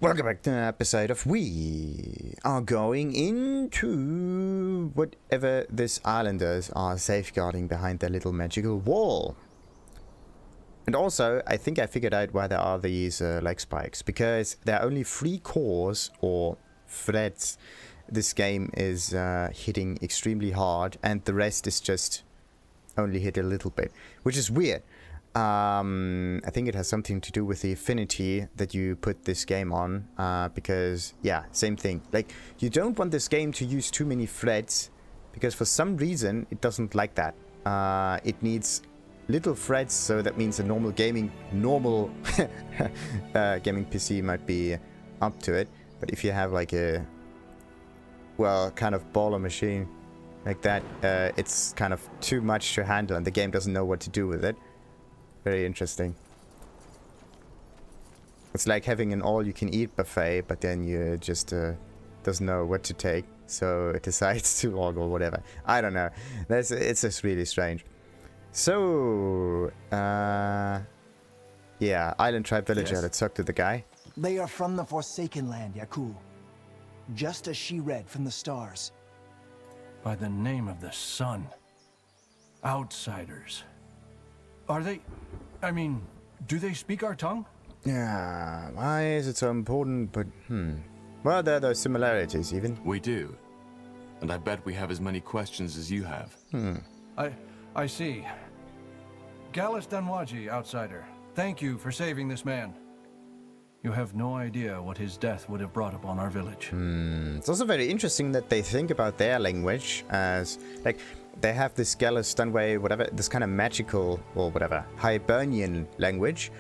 Welcome back to an episode of We are going into whatever these islanders are safeguarding behind their little magical wall. And also, I think I figured out why there are these leg spikes. Because there are only 3 cores or threads this game is hitting extremely hard. And the rest is just only hit a little bit. Which is weird. I think it has something to do with the affinity that you put this game on, because, yeah, same thing. Like, you don't want this game to use too many threads, because for some reason, it doesn't like that. It needs little threads, so that means a normal gaming PC might be up to it. But if you have, like, a, well, kind of baller machine like that, it's kind of too much to handle, and the game doesn't know what to do with it. Very interesting. It's like having an all-you-can-eat buffet, but then you just doesn't know what to take, so it decides to log or whatever. I don't know. It's just really strange. So, yeah, Island Tribe Villager. Yes. Let's talk to the guy. They are from the Forsaken Land, Yaku. Just as she read from the stars. By the name of the sun. Outsiders. Are they... I mean, do they speak our tongue? Yeah, why is it so important? But, well, there are those similarities, even. We do. And I bet we have as many questions as you have. I see. Gallus Danwaji, outsider. Thank you for saving this man. You have no idea what his death would have brought upon our village. It's also very interesting that they think about their language as, like, they have this Gallus Dunway, whatever, this kind of magical, or whatever, Hibernian language,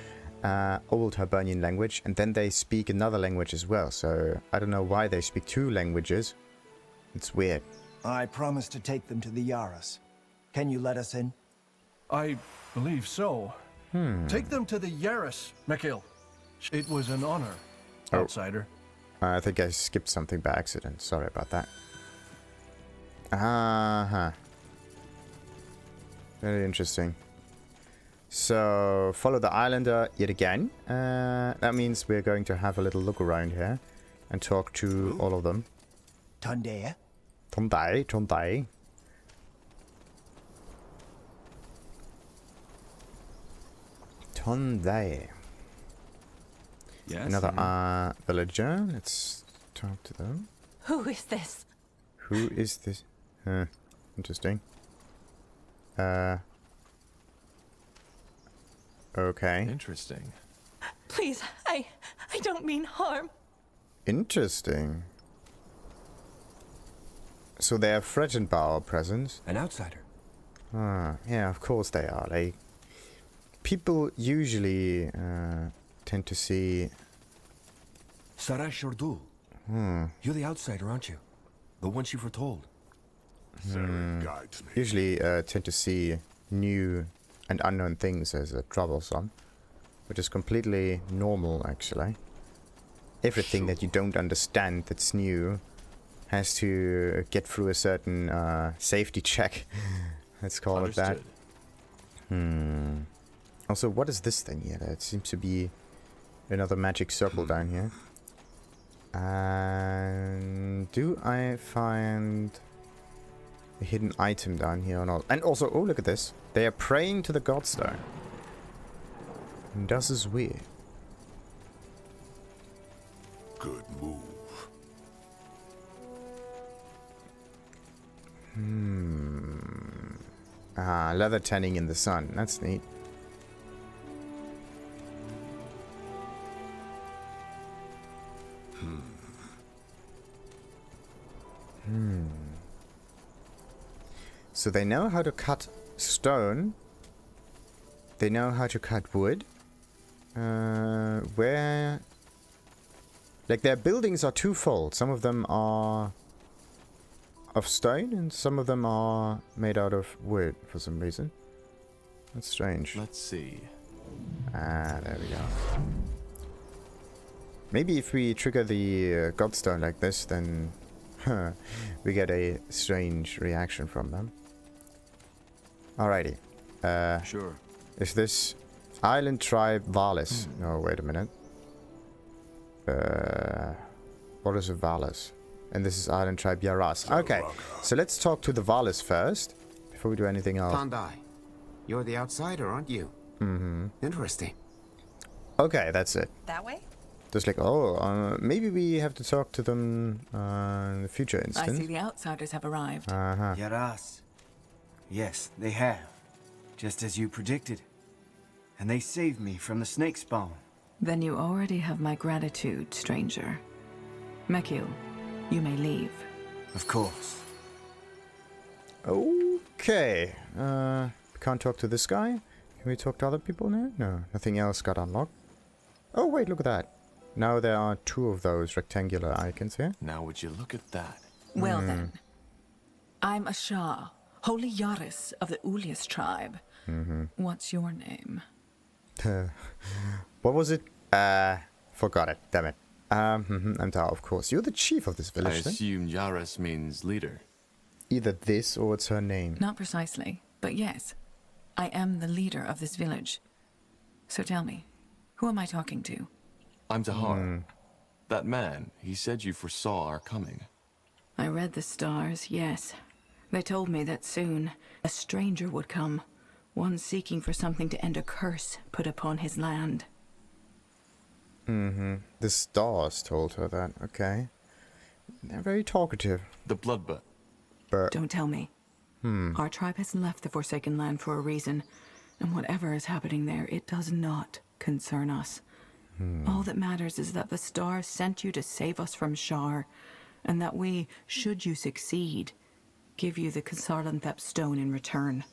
old Hibernian language, and then they speak another language as well, so I don't know why they speak 2 languages. It's weird. I promised to take them to the Jaaras. Can you let us in? I believe so. Take them to the Jaaras, Mikhail. It was an honor, outsider. I think I skipped something by accident. Sorry about that. Uh-huh. Very interesting. So, follow the islander yet again. That means we're going to have a little look around here and talk to all of them. Tondea? Tondai. Tondai. Yes. Another villager. Let's talk to them. Who is this? Who is this? Interesting. Okay. Interesting. Please, I don't mean harm. Interesting. So they are threatened by our presence? An outsider. Yeah, of course they are. Like, people usually tend to see... Sarai Shordul. You're the outsider, aren't you? The one she foretold. Usually tend to see new and unknown things as troublesome, which is completely normal, actually. Everything that you don't understand that's new has to get through a certain safety check. Let's call it that. Also, what is this thing here? It seems to be another magic circle down here. And do I find a hidden item down here or not? And also, oh, look at this. They are praying to the Godstone. And this is weird. Good move. Leather tanning in the sun. That's neat. So they know how to cut stone. They know how to cut wood. Where... Like, their buildings are twofold. Some of them are of stone, and some of them are made out of wood for some reason. That's strange. Let's see. There we go. Maybe if we trigger the Godstone like this, then we get a strange reaction from them. Alrighty. Sure. Is this Island Tribe Valis? No, wait a minute. What is a Valis? And this is Island Tribe Jaaras. Okay, so let's talk to the Valis first, before we do anything else. Tandai, you're the outsider, aren't you? Mm-hmm. Interesting. Okay, that's it. That way? Just like, maybe we have to talk to them in the future instance. I see the outsiders have arrived. Uh-huh. Jaaras. Yes, they have. Just as you predicted. And they saved me from the snake spawn. Then you already have my gratitude, stranger. Mekil, you may leave. Of course. Okay. Can't talk to this guy. Can we talk to other people now? No, nothing else got unlocked. Oh, wait, look at that. Now there are 2 of those rectangular icons here. Now would you look at that? Well then. I'm a Shah, holy Jaaras of the Ulias tribe. What's your name? What was it? Forgot it. Damn it. I'm Tahar, of course. You're the chief of this I village, then? assume Jaaras means leader. Either this or it's her name. Not precisely, but yes. I am the leader of this village. So tell me, who am I talking to? I'm Tahar. That man, he said you foresaw our coming. I read the stars, yes. They told me that soon a stranger would come. One seeking for something to end a curse put upon his land. The stars told her that. Okay. They're very talkative. The Bloodburn. Don't tell me. Our tribe has left the Forsaken Land for a reason, and whatever is happening there, it does not concern us. All that matters is that the stars sent you to save us from Shar, and that we, should you succeed, give you the Kasarlanthep stone in return.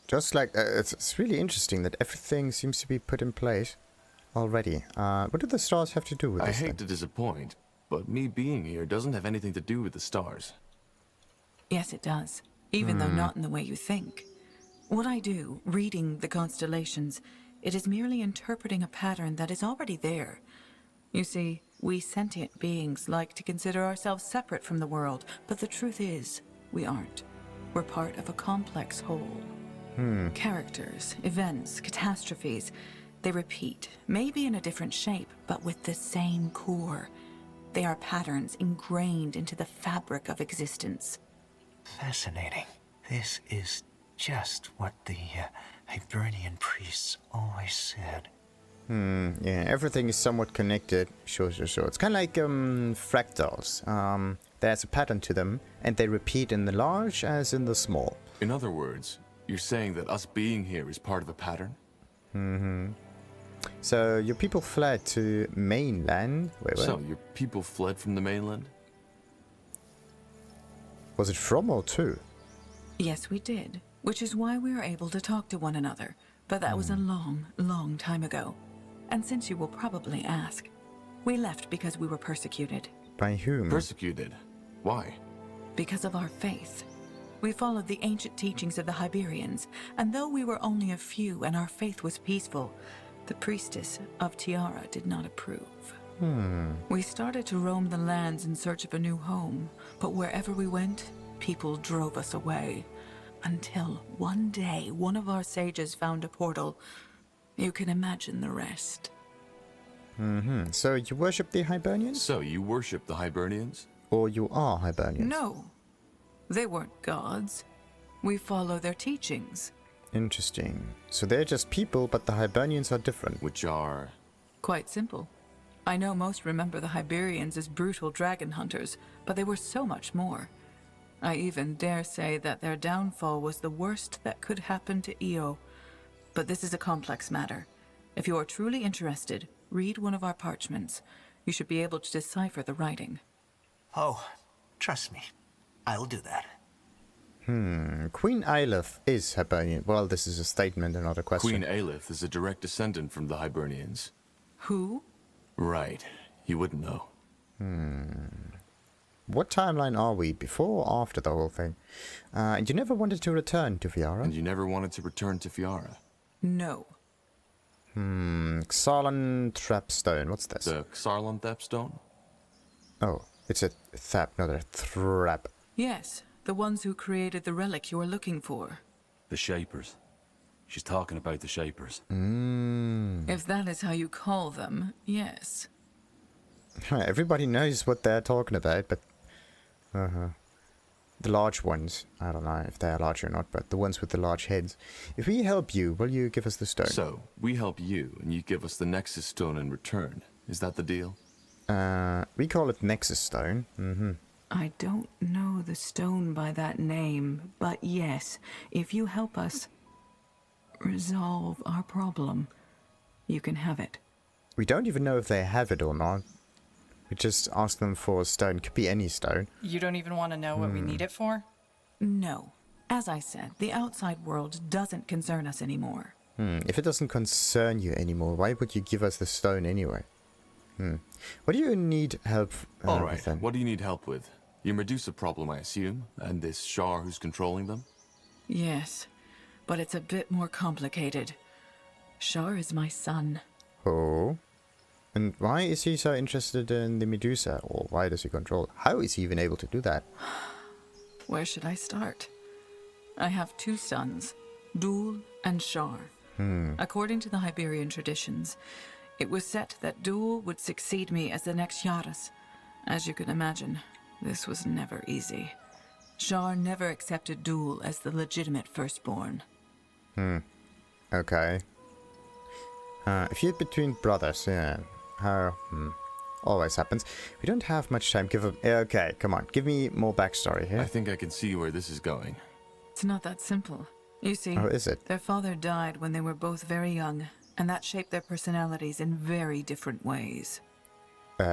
Just like, it's really interesting that everything seems to be put in place already. What do the stars have to do with I this? hate to disappoint, but me being here doesn't have anything to do with the stars. Yes, it does, even though not in the way you think. What I do, reading the constellations, it is merely interpreting a pattern that is already there. You see, we sentient beings like to consider ourselves separate from the world, but the truth is, we aren't. We're part of a complex whole. Characters, events, catastrophes, they repeat, maybe in a different shape, but with the same core. They are patterns ingrained into the fabric of existence. Fascinating. This is just what the Hibernian priests always said. Yeah, everything is somewhat connected. Sure. It's kind of like fractals. There's a pattern to them, and they repeat in the large as in the small. In other words, you're saying that us being here is part of a pattern? So your people fled to mainland. Wait, what? So, your people fled from the mainland? Was it from or to? Yes, we did, which is why we were able to talk to one another. But that was a long, long time ago. And since you will probably ask, we left because we were persecuted. By whom? Persecuted? Why? Because of our faith. We followed the ancient teachings of the Hiberians, and though we were only a few and our faith was peaceful, the priestess of Tiara did not approve. We started to roam the lands in search of a new home, but wherever we went, people drove us away. Until one day, one of our sages found a portal. You can imagine the rest. So you worship the Hibernians? So, you worship the Hibernians? Or you are Hibernians? No, they weren't gods. We follow their teachings. Interesting. So they're just people, but the Hibernians are different. Which are... Quite simple. I know most remember the Hiberians as brutal dragon hunters, but they were so much more. I even dare say that their downfall was the worst that could happen to Io. But this is a complex matter. If you are truly interested, read one of our parchments. You should be able to decipher the writing. Oh, trust me. I'll do that. Queen Eilif is Hibernian. Well, this is a statement and not a question. Queen Aelith is a direct descendant from the Hibernians. Who? Right. You wouldn't know. What timeline are we? Before or after the whole thing? You never wanted to return to Fiara? And you never wanted to return to Fiara? No. Xarlan Trapstone. What's this? The Xarlanthep stone? Oh, it's a thap, not a trap. Yes, the ones who created the relic you are looking for. The Shapers. She's talking about the Shapers. If that is how you call them, yes. Everybody knows what they're talking about, but... The large ones, I don't know if they're large or not, but the ones with the large heads. If we help you, will you give us the stone? So, we help you, and you give us the Nexus Stone in return. Is that the deal? We call it Nexus Stone. I don't know the stone by that name, but yes, if you help us resolve our problem, you can have it. We don't even know if they have it or not. We just ask them for a stone. Could be any stone. You don't even want to know what we need it for? No. As I said, the outside world doesn't concern us anymore. If it doesn't concern you anymore, why would you give us the stone anyway? What do you need help Alright, with then? what do you need help with? Your Medusa problem, I assume, and this Shar who's controlling them? Yes, but it's a bit more complicated. Shar is my son. Oh? And why is he so interested in the Medusa? Or why does he control it? How is he even able to do that? Where should I start? I have 2 sons, Dul and Shar. According to the Iberian traditions, it was set that Dul would succeed me as the next Jaaras. As you can imagine, this was never easy. Shar never accepted Dul as the legitimate firstborn. Okay. If you're between brothers, yeah. How? Always happens. We don't have much time. Okay, come on. Give me more backstory here. I think I can see where this is going. It's not that simple. You see, Oh, is it? their father died when they were both very young, and that shaped their personalities in very different ways. So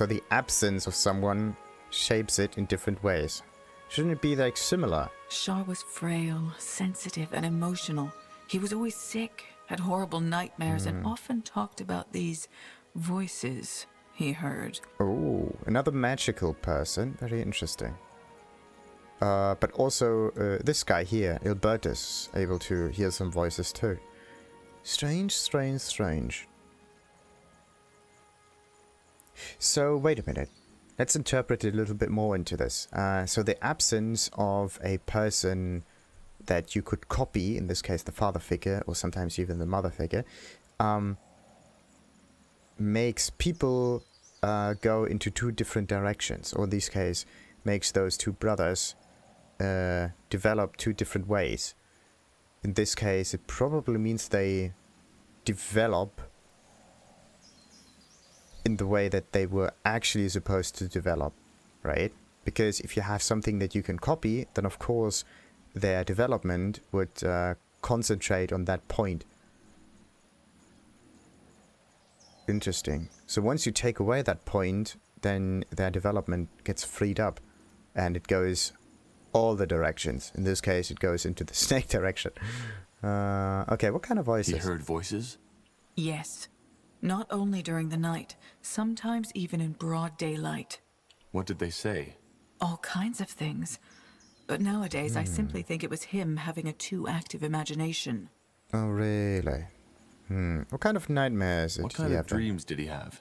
the absence of someone shapes it in different ways. Shouldn't it be like similar? Shar was frail, sensitive, and emotional. He was always sick, had horrible nightmares, and often talked about these voices he heard. Oh, another magical person. Very interesting. But also, this guy here, Ilbertus, able to hear some voices too. Strange, strange, strange. So, wait a minute. Let's interpret a little bit more into this. So the absence of a person that you could copy, in this case the father figure, or sometimes even the mother figure, makes people go into 2 different directions, or in this case, makes those 2 brothers develop 2 different ways. In this case, it probably means they develop in the way that they were actually supposed to develop, right? Because if you have something that you can copy, then of course their development would concentrate on that point. Interesting. So once you take away that point, then their development gets freed up and it goes all the directions. In this case, it goes into the snake direction. Okay, what kind of voices? He heard voices? Yes. Not only during the night, sometimes even in broad daylight. What did they say? All kinds of things. But nowadays, I simply think it was him having a too active imagination. Oh, really? What kind of nightmares did What he kind have of then? dreams did he have?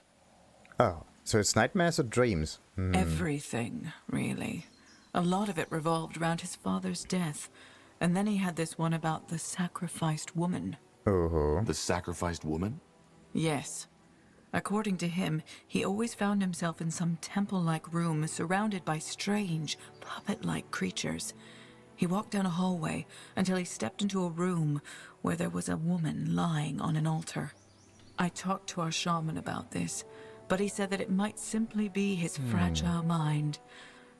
Oh, so it's nightmares or dreams? Everything, really. A lot of it revolved around his father's death. And then he had this one about the sacrificed woman. Oh. The sacrificed woman? Yes. According to him, he always found himself in some temple-like room surrounded by strange, puppet-like creatures. He walked down a hallway until he stepped into a room where there was a woman lying on an altar. I talked to our shaman about this, but he said that it might simply be his fragile mind.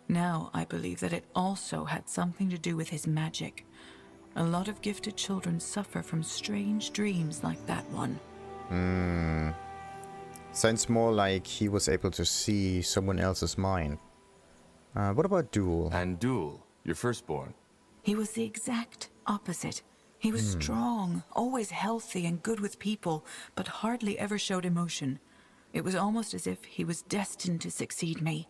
Now I believe that it also had something to do with his magic. A lot of gifted children suffer from strange dreams like that one. Sounds more like he was able to see someone else's mind. What about Duel? And Dul, your firstborn. He was the exact opposite. He was strong, always healthy and good with people, but hardly ever showed emotion. It was almost as if he was destined to succeed me.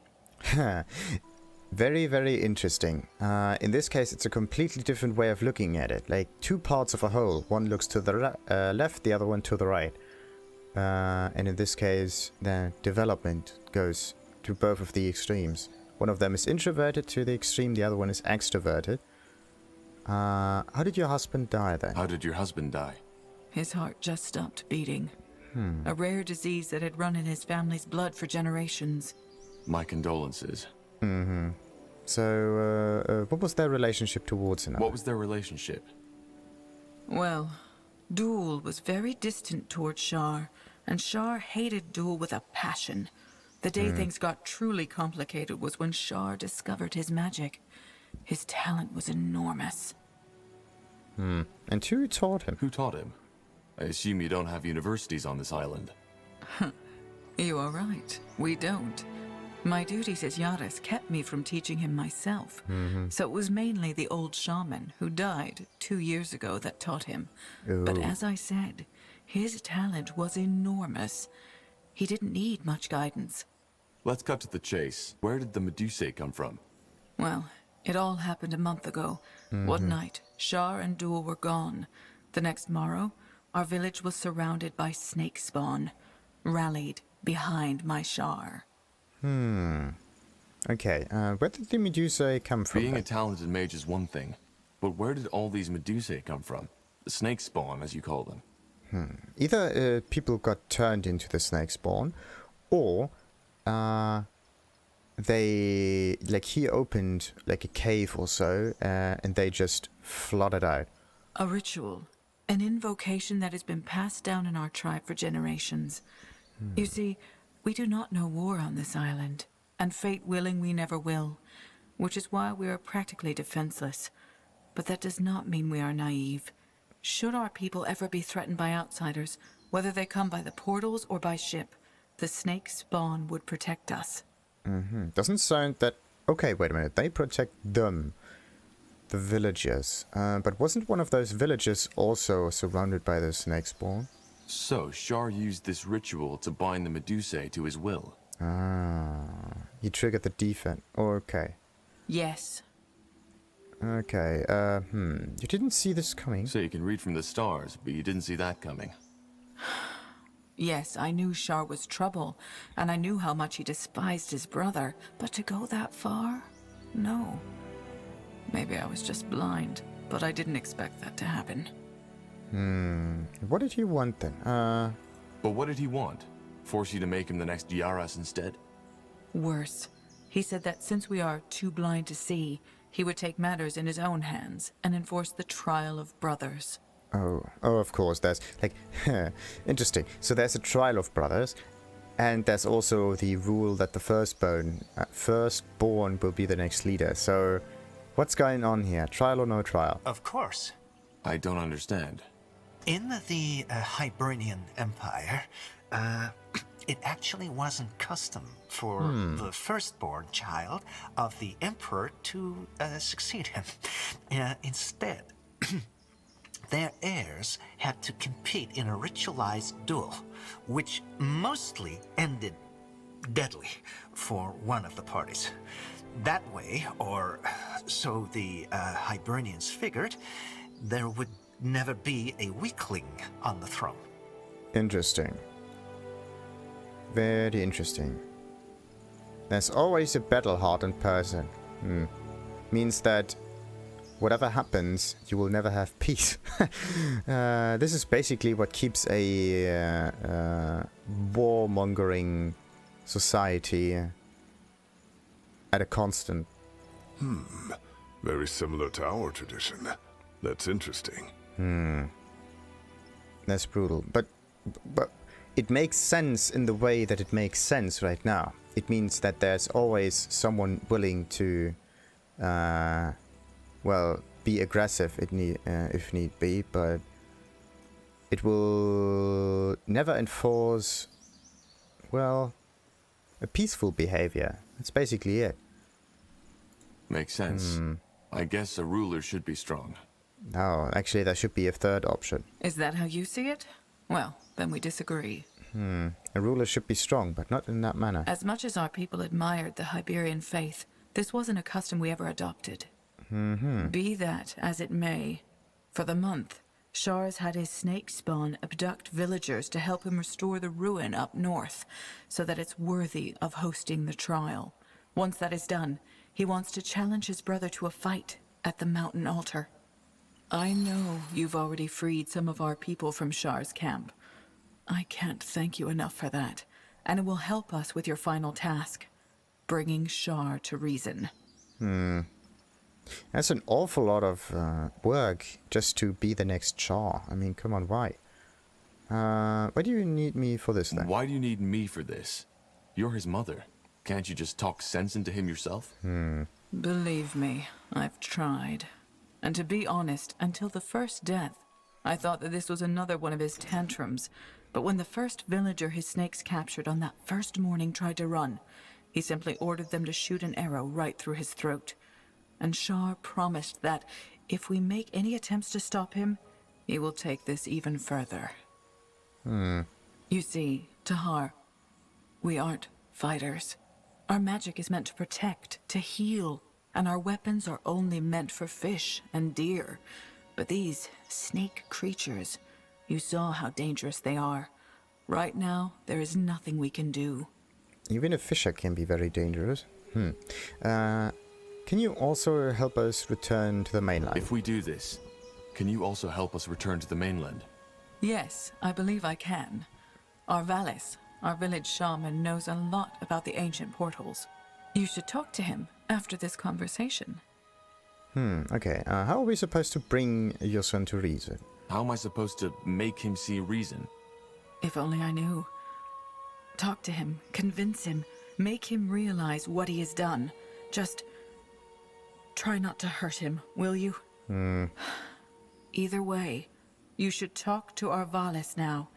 Very, very interesting. In this case, it's a completely different way of looking at it. Like 2 parts of a whole. One looks to the left, the other one to the right. And in this case, the development goes to both of the extremes. One of them is introverted to the extreme, the other one is extroverted. How did your husband die then? How did your husband die? His heart just stopped beating. A rare disease that had run in his family's blood for generations. My condolences. So, what was their relationship towards another? What was their relationship? Well, Duel was very distant towards Shar, and Shar hated Duel with a passion. The day things got truly complicated was when Shar discovered his magic. His talent was enormous. And who taught him? Who taught him? I assume you don't have universities on this island. You are right. We don't. My duties as Jaaras kept me from teaching him myself. So it was mainly the old shaman, who died 2 years ago, that taught him. But as I said, his talent was enormous. He didn't need much guidance. Let's cut to the chase. Where did the Medusae come from? Well, it all happened a month ago. One night, Shar and Duel were gone. The next morrow, our village was surrounded by snake spawn, rallied behind my Shar. Okay, where did the Medusa come from? Being then? a talented mage is one thing, but where did all these Medusae come from? The snake spawn, as you call them. Either people got turned into the snake spawn, or they, like, he opened like a cave or so, and they just flooded out. A ritual, an invocation that has been passed down in our tribe for generations. You see, we do not know war on this island, and fate willing we never will, which is why we are practically defenseless. But that does not mean we are naive. Should our people ever be threatened by outsiders, whether they come by the portals or by ship, the snake spawn would protect us. Doesn't sound that... Okay, wait a minute. They protect them, the villagers. But wasn't one of those villages also surrounded by the snake spawn? So, Shar used this ritual to bind the Medusae to his will. He triggered the defense. Okay. Yes. Okay, you didn't see this coming. So you can read from the stars, but you didn't see that coming. Yes, I knew Shar was trouble, and I knew how much he despised his brother, but to go that far? No. Maybe I was just blind, but I didn't expect that to happen. What did he want then? But what did he want? Force you to make him the next Jaaras instead? Worse. He said that since we are too blind to see, he would take matters in his own hands and enforce the trial of brothers. Oh, of course, there's, like, interesting. So there's a trial of brothers, and there's also the rule that the firstborn will be the next leader. So, what's going on here? Trial or no trial? Of course. I don't understand. In the Hibernian Empire, it actually wasn't custom for the firstborn child of the emperor to succeed him. Instead, their heirs had to compete in a ritualized duel, which mostly ended deadly for one of the parties. That way, or so the Hibernians figured, there would never be a weakling on the throne. Interesting. Very interesting. There's always a battle-hardened person. Means that whatever happens, you will never have peace. This is basically what keeps a warmongering society at a constant. Very similar to our tradition. That's interesting. That's brutal. But it makes sense in the way that it makes sense right now. It means that there's always someone willing to, well, be aggressive if need be, but it will never enforce, well, a peaceful behavior. That's basically it. Makes sense. I guess a ruler should be strong. No, actually there should be a third option. Is that how you see it? Well, then we disagree. A ruler should be strong, but not in that manner. As much as our people admired the Iberian faith, this wasn't a custom we ever adopted. Be that as it may, for the month, Shar's had his snake spawn abduct villagers to help him restore the ruin up north, so that it's worthy of hosting the trial. Once that is done, he wants to challenge his brother to a fight at the mountain altar. I know you've already freed some of our people from Shar's camp. I can't thank you enough for that. And it will help us with your final task. Bringing Shar to reason. That's an awful lot of work just to be the next Shar. I mean, come on, why? Why do you need me for this then? Why do you need me for this? You're his mother. Can't you just talk sense into him yourself? Believe me, I've tried. And to be honest, until the first death, I thought that this was another one of his tantrums. But when the first villager his snakes captured on that first morning tried to run, he simply ordered them to shoot an arrow right through his throat. And Shar promised that if we make any attempts to stop him, he will take this even further. You see, Tahar, we aren't fighters. Our magic is meant to protect, to heal, and our weapons are only meant for fish and deer. But these snake creatures, you saw how dangerous they are. Right now, there is nothing we can do. Even a fisher can be very dangerous. Can you also help us return to the mainland? If we do this, can you also help us return to the mainland? Yes, I believe I can. Our Valis, our village shaman, knows a lot about the ancient portals. You should talk to him after this conversation. Okay. How are we supposed to bring your son to reason? How am I supposed to make him see reason? If only I knew. Talk to him, convince him, make him realize what he has done. Just try not to hurt him, will you? Either way, you should talk to our Valis now.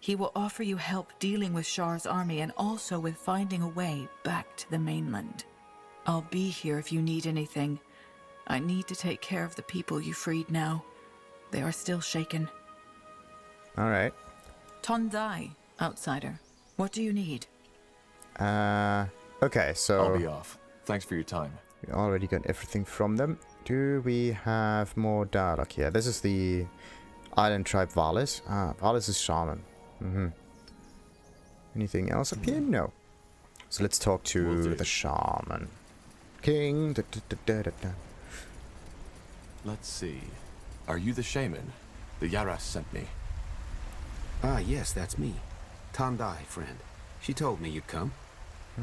He will offer you help dealing with Shar's army and also with finding a way back to the mainland. I'll be here if you need anything. I need to take care of the people you freed now. They are still shaken. Alright. Tondai, outsider. What do you need? Okay, so... I'll be off. Thanks for your time. We already got everything from them. Do we have more dialogue here? This is the island tribe Valis. Valis is Shaman. Anything else up here? No. So let's talk to the Shaman. King. Let's see. Are you the Shaman? The Jaaras sent me. Ah, yes, that's me. Tondai, friend. She told me you'd come.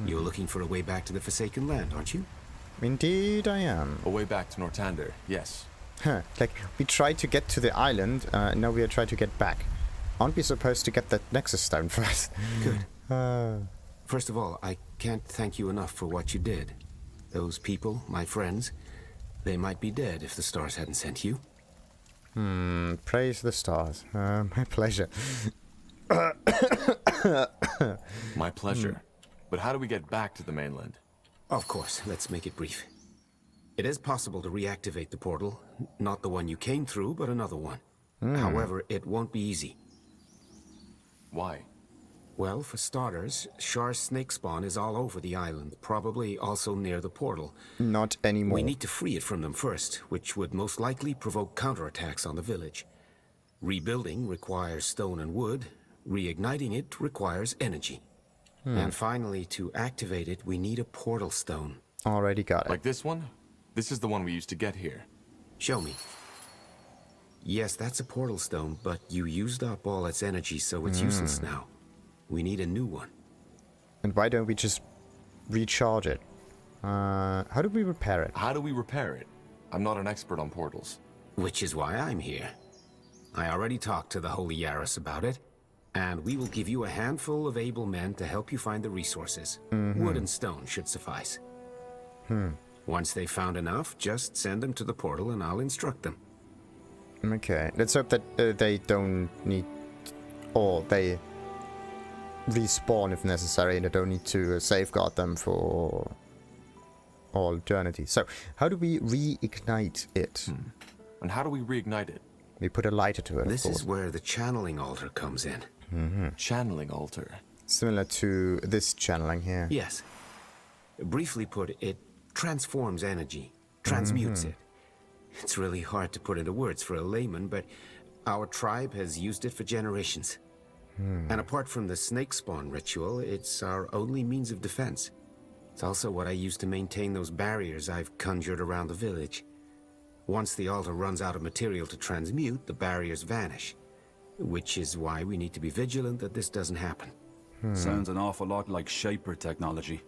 You're looking for a way back to the Forsaken Land, aren't you? Indeed I am. A way back to Northander, yes. Like, we tried to get to the island, now we are trying to get back. Aren't we supposed to get that Nexus Stone first? Good. First of all, I can't thank you enough for what you did. Those people, my friends, they might be dead if the stars hadn't sent you. Praise the stars. My pleasure. My pleasure. But how do we get back to the mainland? Of course, let's make it brief. It is possible to reactivate the portal. Not the one you came through, but another one. However, it won't be easy. Why? Well, for starters, Shar's snake spawn is all over the island, probably also near the portal. Not anymore. We need to free it from them first, which would most likely provoke counterattacks on the village. Rebuilding requires stone and wood. Reigniting it requires energy. And finally, to activate it, we need a portal stone. Already got it. Like this one? This is the one we used to get here. Show me. Yes, that's a portal stone, but you used up all its energy, so it's useless now. We need a new one. And why don't we just recharge it? How do we repair it? How do we repair it? I'm not an expert on portals. Which is why I'm here. I already talked to the Holy Jaaras about it, and we will give you a handful of able men to help you find the resources. Wood and stone should suffice. Once they've found enough, just send them to the portal and I'll instruct them. Okay, let's hope that they don't need... or they respawn if necessary and I don't need to safeguard them for all eternity. So, how do we reignite it? And how do we reignite it? We put a lighter to it, This is where the channeling altar comes in. Channeling altar. Similar to this channeling here. Yes. Briefly put, it transforms energy, transmutes it. It's really hard to put into words for a layman, but our tribe has used it for generations. And apart from the snake spawn ritual, it's our only means of defense. It's also what I use to maintain those barriers I've conjured around the village. Once the altar runs out of material to transmute, the barriers vanish. which is why we need to be vigilant that this doesn't happen. Sounds an awful lot like Shaper technology.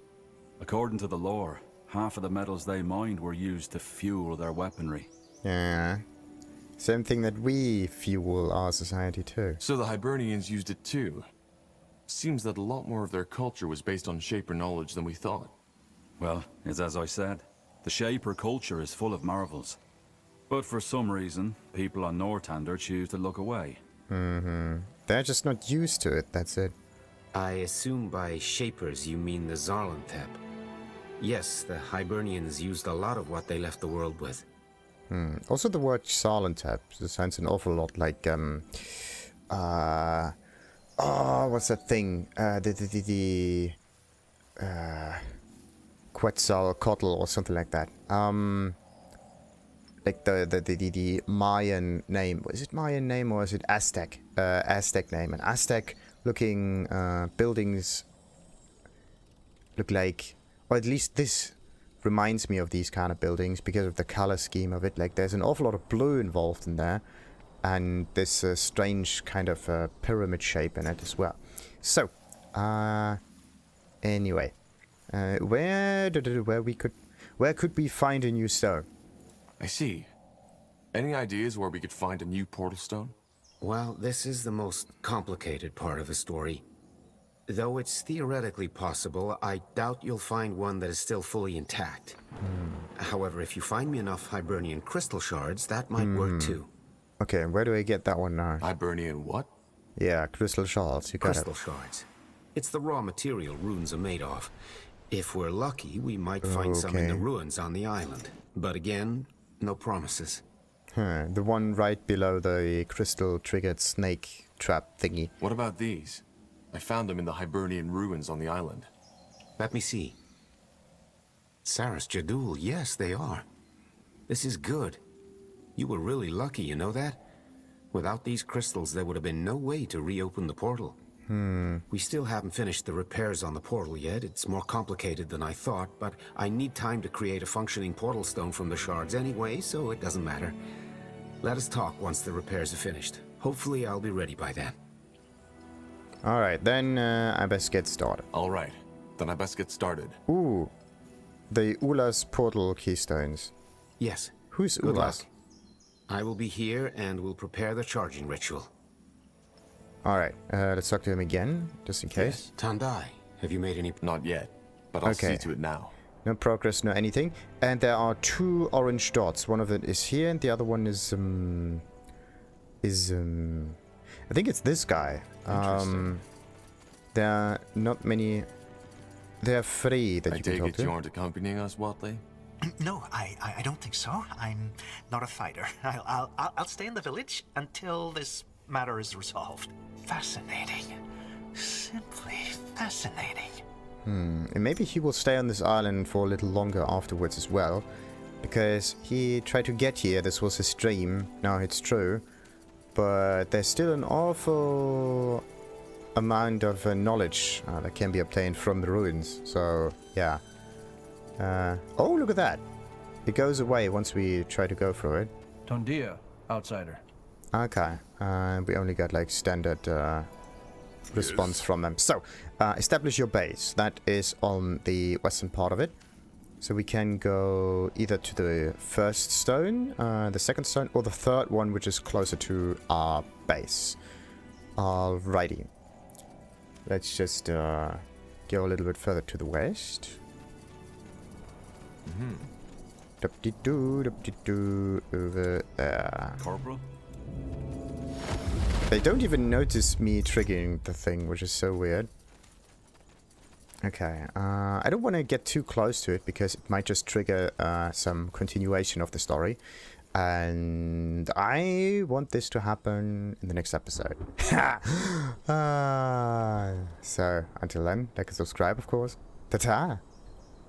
According to the lore, half of the metals they mined were used to fuel their weaponry. Yeah. Same thing that we fuel our society too. So the Hibernians used it too. Seems that a lot more of their culture was based on Shaper knowledge than we thought. Well, it's as I said. The Shaper culture is full of marvels. But for some reason, people on Northander choose to look away. They're just not used to it, that's it. I assume by Shapers you mean the Zarlantep. Yes, the Hibernians used a lot of what they left the world with. Also the word Zarlantep sounds an awful lot like, what's that thing? Quetzalcoatl or something like that. Like the Mayan name. Was it Mayan name or is it Aztec? Aztec name. And Aztec looking buildings look like, or at least this reminds me of these kind of buildings because of the color scheme of it. Like there's an awful lot of blue involved in there, and this strange kind of pyramid shape in it as well. So, anyway, where could we find a new stone? I see. Any ideas where we could find a new portal stone? Well, this is the most complicated part of the story. Though it's theoretically possible, I doubt you'll find one that is still fully intact. However, if you find me enough Hibernian crystal shards, that might work too. Okay, where do I get that one now? Hibernian what? Yeah, crystal shards. You got Crystal shards. It's the raw material runes are made of. If we're lucky, we might find some in the ruins on the island. But again, no promises. The one right below the crystal-triggered snake trap thingy. What about these? I found them in the Hibernian ruins on the island. Let me see. Saras Jadul, yes, they are. This is good. You were really lucky, you know that? Without these crystals, there would have been no way to reopen the portal. We still haven't finished the repairs on the portal yet. It's more complicated than I thought, but I need time to create a functioning portal stone from the shards anyway, so it doesn't matter. Let us talk once the repairs are finished. Hopefully I'll be ready by then. Alright, then I best get started. Alright, then I best get started. Ooh, the Ula's portal keystones. Yes. Who's Good Ula's? luck. I will be here and will prepare the charging ritual. Alright, let's talk to him again, just in case. Yes. Tandai, have you made any... Not yet, but I'll see to it now. No progress, no anything. And there are 2 orange dots. One of them is here and the other one is I think it's this guy. There are not many... There are 3 that you can talk to. I take it you aren't accompanying us, Watley? No, I don't think so. I'm not a fighter. I'll stay in the village until this matter is resolved. Fascinating. Simply fascinating. And maybe he will stay on this island for a little longer afterwards as well. Because he tried to get here, this was his dream. Now it's true. But there's still an awful amount of knowledge that can be obtained from the ruins. So, yeah. Oh, look at that. It goes away once we try to go through it. Tondia, outsider. Okay. We only got like standard response from them. So, establish your base. That is on the western part of it. So we can go either to the first stone, the second stone, or the third one, which is closer to our base. Alrighty. Let's just go a little bit further to the west. Dub-de-doo, over there. Corporal? They don't even notice me triggering the thing, which is so weird. Okay, I don't want to get too close to it because it might just trigger some continuation of the story. And I want this to happen in the next episode. So, until then, like and subscribe, of course. Ta-ta!